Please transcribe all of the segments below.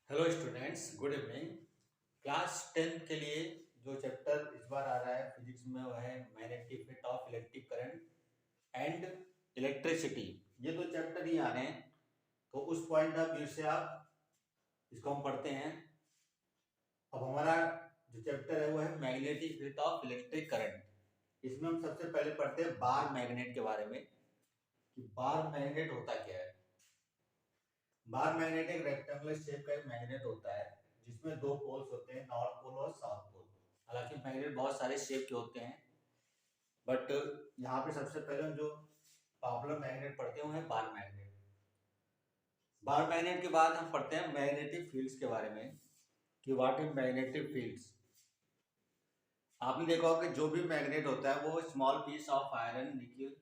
Hello students, good evening. Class 10 के लिए जो चैप्टर इस बार आ रहा है फिजिक्स में वह है magnetic effect of electric current and electricity. ये दो चैप्टर ही आ रहे हैं, तो उस पॉइंट ऑफ व्यू से आप इसको हम पढ़ते हैं। अब हमारा जो चैप्टर है वो है magnetic effect of electric current. इसमें हम सबसे पहले पढ़ते हैं बार मैग्नेट के बारे में कि बार मैग्नेट होता क्या है। बार मैग्नेट एक रेक्टेंगुलर शेप का एक मैग्नेट होता है जिसमें दो पोल्स होते हैं, नॉर्थ पोल और साउथ पोल। हालांकि मैग्नेट बहुत सारे शेप के होते हैं, बट यहाँ पे सबसे पहले हम जो पॉपुलर मैग्नेट पढ़ते हैं वो है बार मैग्नेट। बार मैग्नेट के बाद हम पढ़ते हैं मैग्नेटिक फील्ड्स के बारे में कि व्हाट इज मैग्नेटिक फील्ड्स। आपने देखा होगा कि जो भी मैग्नेट होता है वो स्मॉल पीस ऑफ आयरन, निकल,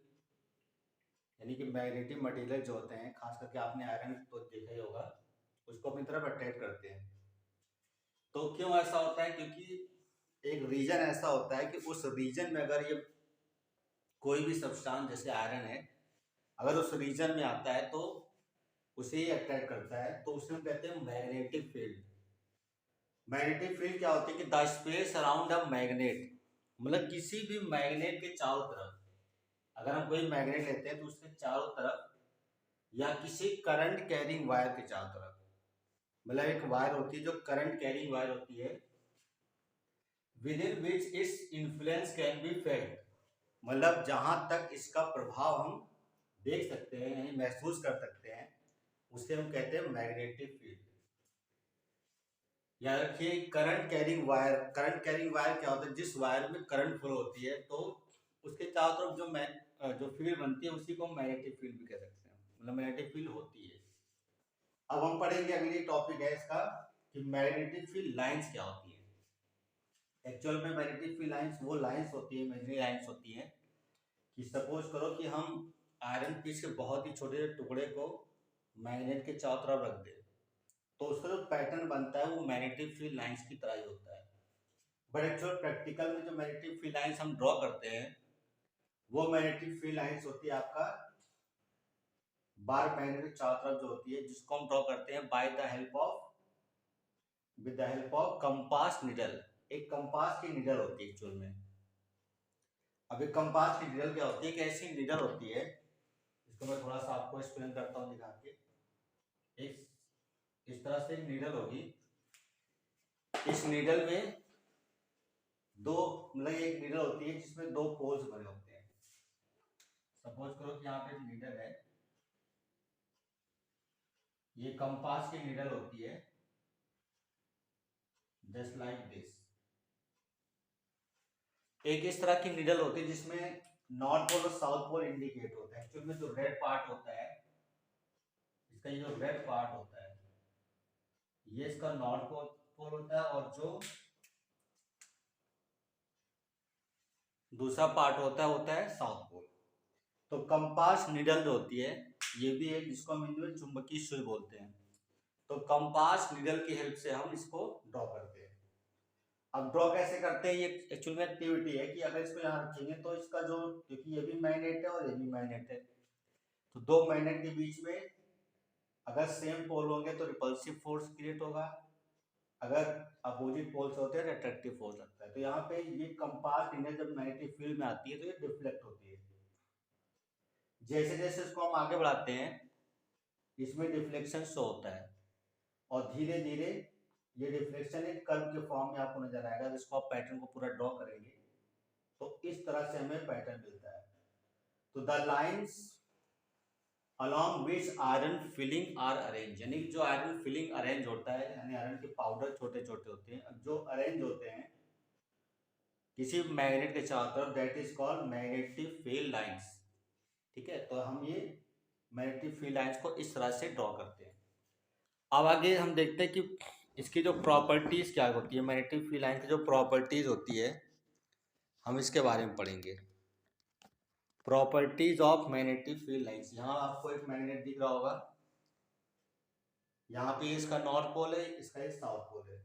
यानी कि मैग्नेटिक मटेरियल जो होते हैं, खास करके आपने आयरन तो देखा ही होगा, उसको अपनी तरफ अट्रैक्ट करते हैं। तो क्यों ऐसा होता है? क्योंकि एक रीजन ऐसा होता है कि उस रीजन में अगर ये कोई भी सब्सटेंस जैसे आयरन है, अगर उस रीजन में आता है तो उसे ही अट्रैक्ट करता है, तो उसे हम कहते हैं मैग्नेटिक फील्ड। मैग्नेटिक फील्ड क्या होती है कि the space around a magnet, मतलब किसी भी मैग्नेट के चारों तरफ, अगर हम कोई मैग्नेट लेते हैं तो उसके चारों तरफ या किसी करंट कैरिंग वायर के चारों तरफ, मतलब एक वायर होती है जो करंट कैरिंग वायर होती है, within which its influence can be felt, मतलब जहां तक इसका प्रभाव हम देख सकते हैं यानी महसूस कर सकते हैं, उसे हम कहते हैं मैग्नेटिक फील्ड। याद रखिए, current carrying wire, current carrying wire क्या होता है? जिस वायर में करंट फ्लो होती है तो उसके चारों तरफ जो फील्ड बनती है उसी को हम मैग्नेटिक फील्ड भी कह सकते हैं, मतलब मैग्नेटिक फील्ड होती है। अब हम पढ़ेंगे, अगली टॉपिक है इसका कि मैग्नेटिक फील्ड लाइंस क्या होती है। एक्चुअल में मैग्नेटिक फील्ड लाइंस वो लाइंस होती है, इमेजिनरी लाइंस होती है कि सपोज करो कि हम आयरन पीस के बहुत ही छोटे टुकड़े को मैग्नेट के चारों तरफ रख दे, तो उसका जो पैटर्न बनता है वो मैग्नेटिक फील्ड लाइंस की तरह ही होता है। बट एक्चुअल प्रैक्टिकल में जो मैग्नेटिक फील्ड लाइंस हम ड्रॉ करते हैं वो मैग्नेटिक फील्ड लाइंस होती है आपका बार मैग्नेट के चारों तरफ जो होती है, जिसको हम ड्रॉ करते हैं by the help of, with the help of compass needle. एक कंपास की निडल होती है एक्चुअल में। अब एक कंपास की निडल क्या होती है? एक ऐसी निडल होती है, इसको मैं थोड़ा सा आपको एक्सप्लेन करता हूँ दिखा के। एक इस तरह से एक नीडल होगी, इस नीडल में दो, मतलब एक नीडल होती है जिसमें दो पोल्स बने होते हैं। सपोज करो कि यहाँ पे एक नीडल है, ये कंपास की नीडल होती है, जस्ट लाइक दिस। एक इस तरह की नीडल होती है जिसमें नॉर्थ पोल और साउथ पोल इंडिकेट होता है। एक्चुअल में जो रेड पार्ट होता है, इसका ये जो रेड पार्ट होता है ये इसका नॉर्थ पोल होता है, और जो दूसरा पार्ट होता है साउथ पोल। तो कंपास निडल जो होती है ये भी एक, जिसको हम हिंदी में चुंबकीय सुई बोलते हैं। तो कंपास निडल की हेल्प से हम इसको ड्रॉ करते हैं। अब ड्रॉ कैसे करते हैं? ये एक्चुअल में एक्टिविटी है कि अगर इसको यहाँ रखेंगे तो इसका जो, क्योंकि ये भी मैग्नेट है और ये भी मैग्नेट है, तो दो मैग्नेट के बीच में अगर सेम पोल होंगे तो रिपल्सिव फोर्स क्रिएट होगा, अगर अपोजिट पोल्स होते हैं तो अट्रैक्टिव फोर्स लगता है। तो यहाँ पे ये कंपास निडल जब मैग्नेटिक फील्ड में आती है तो ये डिफ्लेक्ट होती है। जैसे जैसे इसको हम आगे बढ़ाते हैं इसमें डिफ्लेक्शन शो होता है, और धीरे धीरे ये डिफ्लेक्शन एक कर्व के फॉर्म में आपको नजर आएगा। जिसको आप पैटर्न को पूरा ड्रॉ करेंगे तो इस तरह से हमें पैटर्न मिलता है। तो the lines along which iron filing are arrange, यानी जो आयरन फिलिंग अरेंज होता है, यानी आयरन के पाउडर छोटे छोटे होते हैं जो अरेंज होते हैं किसी मैग्नेट के चारों तरफ, that is called magnetic field lines. ठीक है, तो हम ये मैग्नेटिक फील्ड लाइंस को इस तरह से ड्रॉ करते हैं। अब आगे हम देखते हैं कि इसकी जो प्रॉपर्टीज क्या होती है, मैग्नेटिक फील्ड लाइन की जो प्रॉपर्टीज होती है हम इसके बारे में पढ़ेंगे। Properties of magnetic field lines. यहाँ आपको एक मैग्नेट दिख रहा होगा, यहाँ पे इसका नॉर्थ पोल है, इसका ये साउथ पोल है।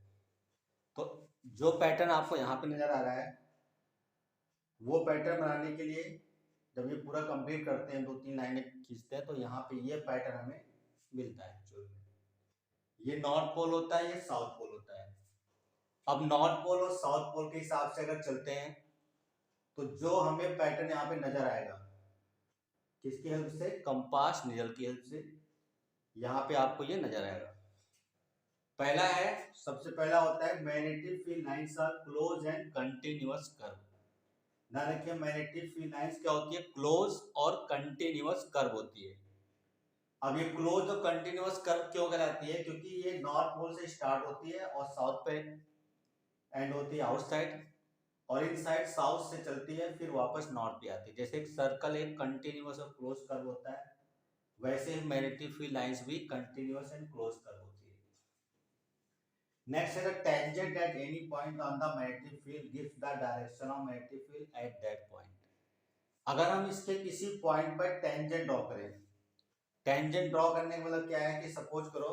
तो जो पैटर्न आपको यहाँ पे नजर आ रहा है वो पैटर्न बनाने के लिए जब ये पूरा कंप्लीट करते हैं, दो तीन लाइनें खींचते हैं, तो यहाँ पे ये पैटर्न हमें मिलता है एक्चुअल में। ये नॉर्थ पोल होता है, ये साउथ पोल होता है। अब नॉर्थ पोल और साउथ पोल के हिसाब से अगर चलते हैं तो जो हमें पैटर्न यहाँ पे नजर आएगा, किसकी हेल्प से, कंपास निडल की हेल्प से, यहाँ पे आपको ये नजर आएगा। पहला है, सबसे पहला होता है magnetic field lines are close and continuous curve. ना रखिए, मैग्नेटिक फील्ड लाइंस क्या होती है, क्लोज और कंटिन्यूअस कर्व होती है। अब ये क्लोज और कंटिन्यूअस कर्व क्यों कहलाती है, क्योंकि ये नॉर्थ पोल से स्टार्ट होती है और साउथ पे एंड होती है आउटसाइड, और इन साइड साउथ से चलती है फिर वापस नॉर्थ पे आती है। जैसे एक सर्कल एक कंटिन्यूअस और क्लोज कर्व होता है, वैसे ही मैग्नेटिक फील्ड लाइंस भी कंटिन्यूअस एंड क्लोज कर्व होती है। नेक्स्ट है, the tangent at any point on the magnetic field gives the direction of magnetic field at that point. अगर हम इसके किसी पॉइंट पर टेंजेंट ड्रॉ करें, टेंजेंट ड्रॉ करने का मतलब क्या है कि सपोज करो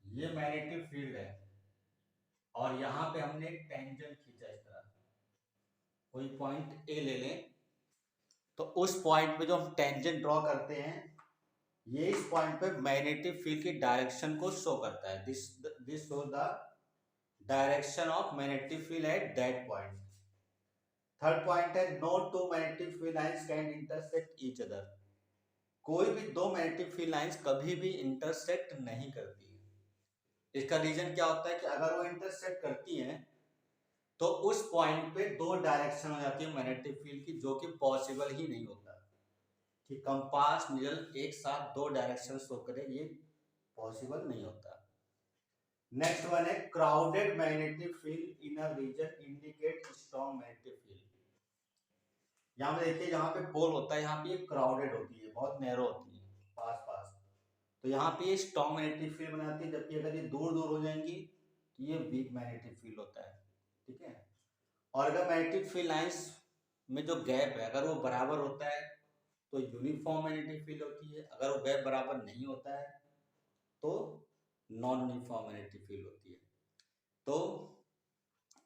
ये मैग्नेटिक फील्ड है और यहाँ पे हमने एक टेंजेंट खींचा, इस तरह कोई पॉइंट ए ले लें, तो उस पॉइंट पे जो हम टेंजेंट ड्रॉ करते हैं, ये इस पॉइंट पे मैग्नेटिक फील्ड की डायरेक्शन को शो करता है। This show the direction of magnetic field at that point. Third point है, no two magnetic field lines can intersect each other. कोई भी दो मैग्नेटिक फील्ड लाइंस कभी भी इंटरसेक्ट नहीं करती है। इसका रीजन क्या होता है कि अगर वो इंटरसेक्ट करती हैं तो उस पॉइंट पे दो डायरेक्शन हो जाती है मैग्नेटिक फील्ड की, जो कि पॉसिबल ही नहीं होता कि कंपास निडल एक साथ दो डायरेक्शन शो करे, ये पॉसिबल नहीं होता। नेक्स्ट वन है, crowded magnetic field in a region indicate strong magnetic field. यहाँ पे देखिए, जहाँ पे पोल होता है यहाँ पे ये क्राउडेड होती है, बहुत नैरो होती है पास पास, तो यहाँ पे ये स्ट्रॉन्ग मैग्नेटिक फील्ड बनाती है, जबकि अगर ये दूर दूर हो जाएंगी तो ये वीक मैग्नेटिक फील्ड होता है। ठीक है, और अगर मैग्नेटिक फील्ड लाइंस में जो गैप है अगर वो बराबर होता है तो यूनिफॉर्म मैग्नेटिक फील्ड होती है, अगर वो गैप बराबर नहीं होता है तो नॉन यूनिफॉर्म मैग्नेटिक फील्ड होती है। तो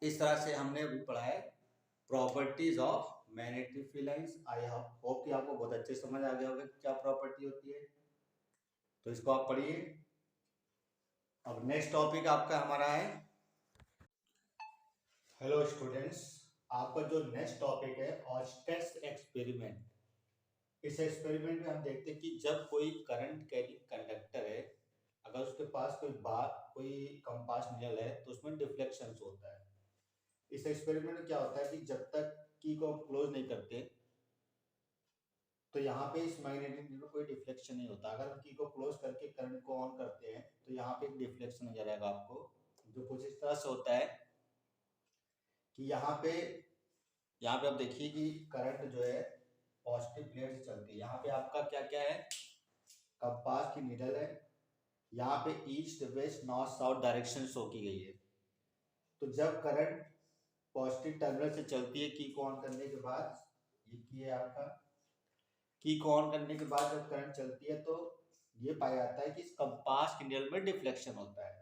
इस तरह से हमने अभी पढ़ा है properties of magnetic field lines. I hope कि आपको बहुत अच्छे समझ आ गया होगा क्या प्रॉपर्टी होती है, तो इसको आप पढ़िए। अब नेक्स्ट टॉपिक आपका हमारा है, हेलो स्टूडेंट्स, आपका जो नेक्स्ट टॉपिक है ऑस्टेक्स एक्सपेरिमेंट। इस एक्सपेरिमेंट में हम देखते हैं कि जब कोई करंट कैरिंग कंडक्टर है, अगर उसके पास कोई कंपास निडल है तो उसमें डिफ्लेक्शन होता है। इस एक्सपेरिमेंट में क्या होता है कि जब तक की को हम क्लोज नहीं करते तो यहाँ पे इस मैग्नेटिक निडल में कोई डिफ्लेक्शन नहीं होता। अगर हम की को क्लोज करके करंट को ऑन करते हैं तो यहाँ पे एक डिफ्लेक्शन नजर आएगा आपको, जो कुछ इस तरह से होता है कि यहाँ पे आप देखिए कि करंट जो है पॉजिटिव प्लेट से चलती है। यहाँ पे आपका क्या क्या है, कंपास की निडल है, यहाँ पे east west north south direction show की गई है। तो जब करंट पॉजिटिव टर्मिनल से चलती है की को ऑन करने के बाद, ये की है आपका, की को ऑन करने के बाद जब करंट चलती है तो ये पाया जाता है कि इस कंपास की निडल में डिफ्लेक्शन होता है,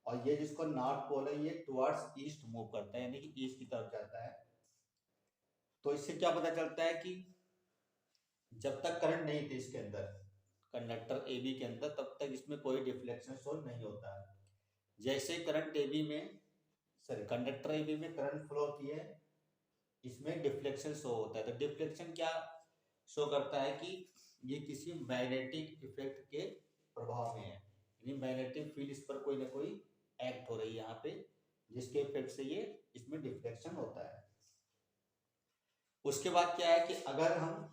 और ये जिसको नॉर्थ पोल है ये टुवर्ड्स ईस्ट मूव करता है, यानी कि ईस्ट की तरफ जाता है। तो इससे क्या पता चलता है कि जब तक करंट नहीं थी इसके अंदर, कंडक्टर ए बी के अंदर, तब तक इसमें कोई डिफ्लेक्शन शो नहीं होता है। जैसे करंट ए बी में, सॉरी कंडक्टर ए बी में करंट फ्लो होती है, इसमें डिफ्लेक्शन शो होता है। तो डिफ्लेक्शन क्या शो करता है कि ये किसी मैग्नेटिक इफेक्ट के प्रभाव में है, यानी मैग्नेटिक फील्ड इस पर कोई ना कोई एक्ट हो रही है यहाँ पे, जिसके इफेक्ट से ये इसमें डिफ्लेक्शन होता है। उसके बाद क्या है कि अगर हम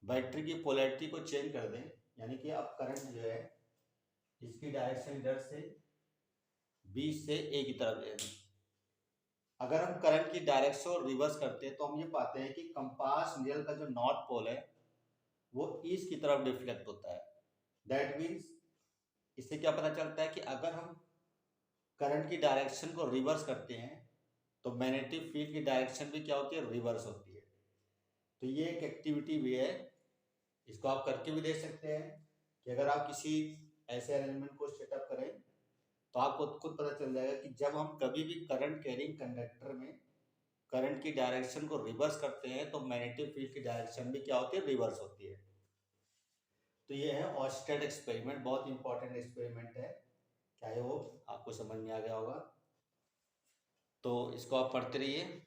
बैटरी की पोलैरिटी को चेंज कर दें, यानी कि अब करंट जो है इसकी डायरेक्शन इधर से बी से ए की तरफ ले दें। अगर हम करंट की डायरेक्शन को रिवर्स करते हैं तो हम ये पाते हैं कि कंपास निडल का जो नॉर्थ पोल है वो ईस्ट की तरफ डिफ्लेक्ट होता है। दैट मीन्स इससे क्या पता चलता है कि अगर हम करंट की डायरेक्शन को रिवर्स करते हैं तो मैग्नेटिक फील्ड की डायरेक्शन भी क्या होती है, रिवर्स होती है। तो ये एक एक्टिविटी भी है, इसको आप करके भी देख सकते हैं कि अगर आप किसी ऐसे अरेंजमेंट को सेटअप करें तो आपको खुद पता चल जाएगा कि जब हम कभी भी करंट कैरिंग कंडक्टर में करंट की डायरेक्शन को रिवर्स करते हैं तो मैग्नेटिक फील्ड की डायरेक्शन भी क्या होती है, रिवर्स होती है। तो ये है ऑस्टेड एक्सपेरिमेंट, बहुत इंपॉर्टेंट एक्सपेरिमेंट है, क्या है वो आपको समझ में आ गया होगा। तो इसको आप पढ़ते रहिए।